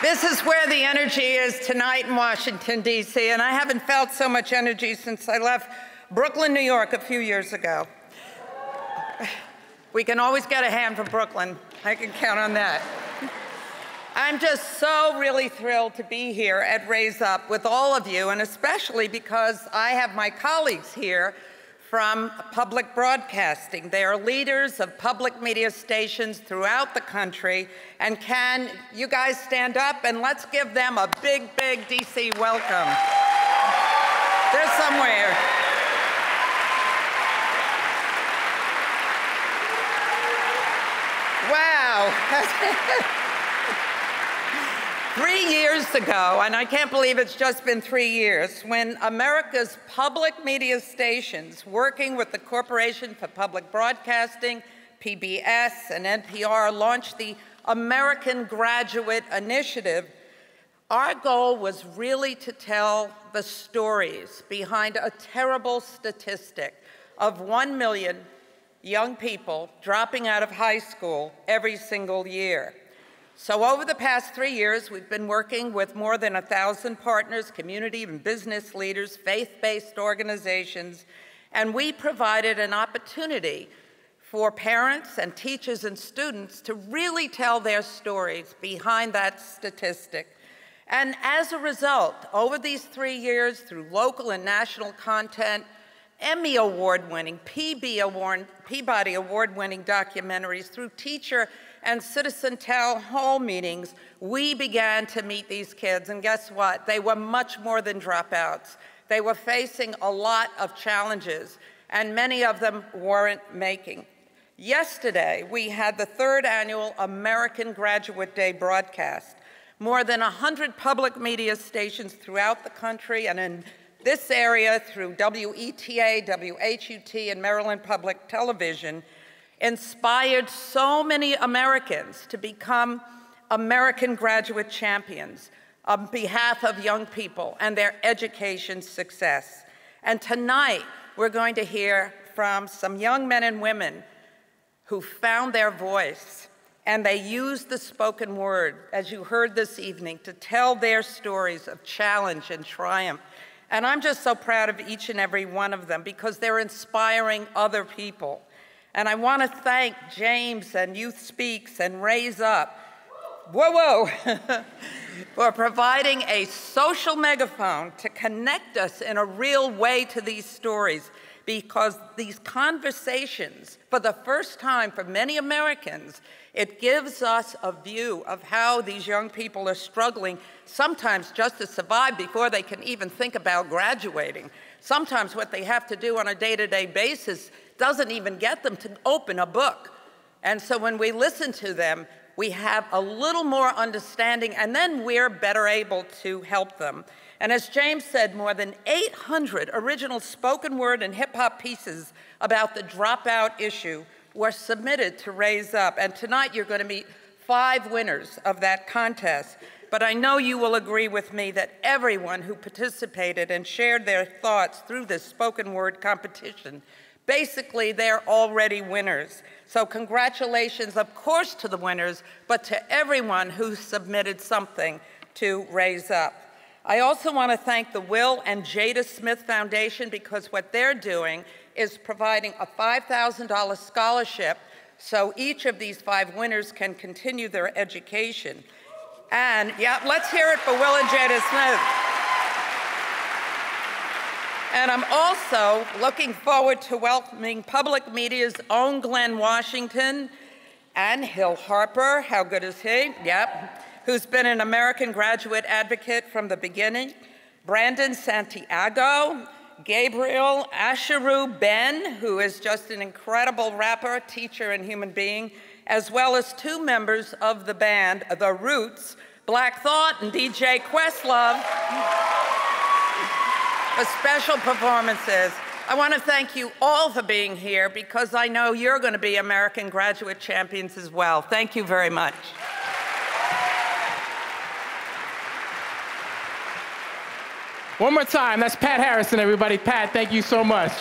This is where the energy is tonight in Washington, D.C., and I haven't felt so much energy since I left Brooklyn, New York a few years ago. We can always get a hand from Brooklyn. I can count on that. I'm just so really thrilled to be here at Raise Up with all of you, and especially because I have my colleagues here from public broadcasting. They are leaders of public media stations throughout the country. And can you guys stand up and let's give them a big, big DC welcome. They're somewhere. Wow. 3 years ago, and I can't believe it's just been 3 years, when America's public media stations, working with the Corporation for Public Broadcasting, PBS, and NPR, launched the American Graduate Initiative, our goal was really to tell the stories behind a terrible statistic of 1 million young people dropping out of high school every single year. So over the past 3 years, we've been working with more than 1,000 partners, community and business leaders, faith-based organizations, and we provided an opportunity for parents and teachers and students to really tell their stories behind that statistic. And as a result, over these 3 years, through local and national content, Emmy Award-winning, Peabody Award-winning documentaries, through teacher and citizen town hall meetings, we began to meet these kids, and guess what? They were much more than dropouts. They were facing a lot of challenges, and many of them weren't making. Yesterday, we had the 3rd annual American Graduate Day broadcast. More than 100 public media stations throughout the country and in this area through WETA, WHUT, and Maryland Public Television inspired so many Americans to become American graduate champions on behalf of young people and their education success. And tonight, we're going to hear from some young men and women who found their voice, and they used the spoken word, as you heard this evening, to tell their stories of challenge and triumph. And I'm just so proud of each and every one of them because they're inspiring other people. And I want to thank James and Youth Speaks and Raise Up, for providing a social megaphone to connect us in a real way to these stories, because these conversations, for the first time for many Americans, it gives us a view of how these young people are struggling, sometimes just to survive before they can even think about graduating. Sometimes what they have to do on a day-to-day basis doesn't even get them to open a book. And so when we listen to them, we have a little more understanding, and then we're better able to help them. And as James said, more than 800 original spoken word and hip-hop pieces about the dropout issue were submitted to Raise Up. And tonight you're going to meet 5 winners of that contest. But I know you will agree with me that everyone who participated and shared their thoughts through this spoken word competition, basically they're already winners. So congratulations, of course, to the winners, but to everyone who submitted something to Raise Up. I also want to thank the Will and Jada Smith Foundation, because what they're doing is providing a $5,000 scholarship so each of these 5 winners can continue their education. And yeah, let's hear it for Will and Jada Smith. And I'm also looking forward to welcoming public media's own Glynn Washington and Hill Harper. How good is he? Yep. Who's been an American graduate advocate from the beginning. Brandon Santiago, Gabriel, Asheru, Benn, who is just an incredible rapper, teacher, and human being, as well as 2 members of the band, The Roots, Black Thought and DJ Questlove, for special performances. I want to thank you all for being here because I know you're going to be American graduate champions as well. Thank you very much. One more time, that's Pat Harrison, everybody. Pat, thank you so much.